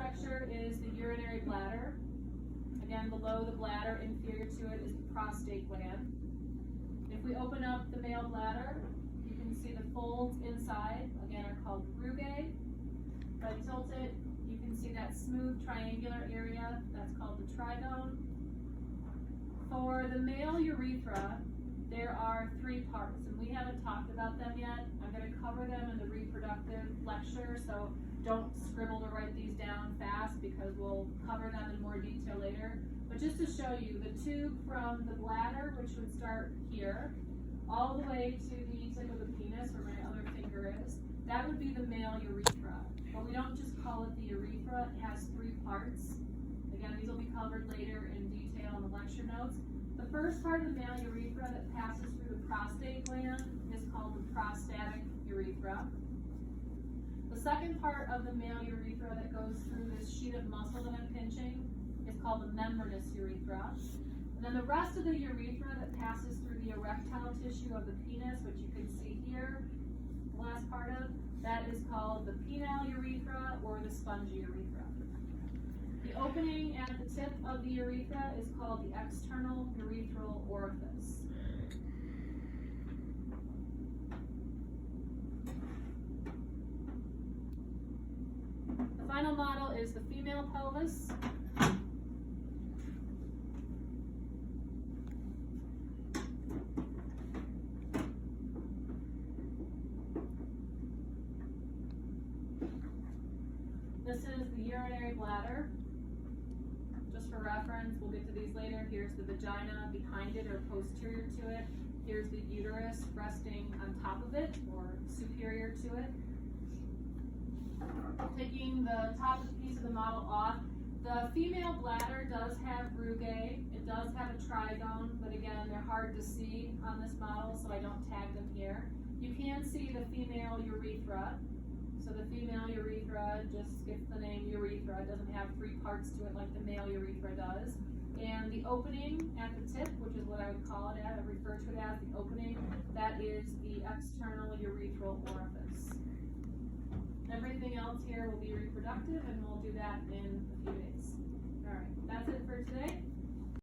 structure is the urinary bladder. Again, below the bladder, inferior to it, is the prostate gland. If we open up the male bladder, you can see the folds inside, again, are called rugae. If I tilt it, you can see that smooth triangular area, that's called the trigone. For the male urethra, there are 3 parts, and we haven't talked about them yet. I'm going to cover them in the reproductive lecture, so don't scribble or write these down fast because we'll cover them in more detail later. But just to show you, the tube from the bladder, which would start here, all the way to the tip of the penis, where my other finger is, that would be the male urethra. But we don't just call it the urethra, it has 3 parts. Again, these will be covered later in detail in the lecture notes. The first part of the male urethra that passes through the prostate gland is called the prostatic urethra. The second part of the male urethra that goes through this sheet of muscle that I'm pinching is called the membranous urethra. And then the rest of the urethra that passes through the erectile tissue of the penis, which you can see here, the last part of, that is called the penile urethra or the spongy urethra. The opening at the tip of the urethra is called the external urethral orifice. The final model is the female pelvis. This is the urinary bladder. Just for reference, we'll get to these later. Here's the vagina behind it or posterior to it. Here's the uterus resting on top of it or superior to it. Taking the top piece of the model off, the female bladder does have rugae. It does have a trigone, but again, they're hard to see on this model, so I don't tag them here. You can see the female urethra. So the female urethra just gets the name urethra. It doesn't have 3 parts to it like the male urethra does. And the opening at the tip, which is what I would call it at, I refer to it as the opening, that is the external urethral orifice. Everything else here will be reproductive, and we'll do that in a few days. All right, that's it for today.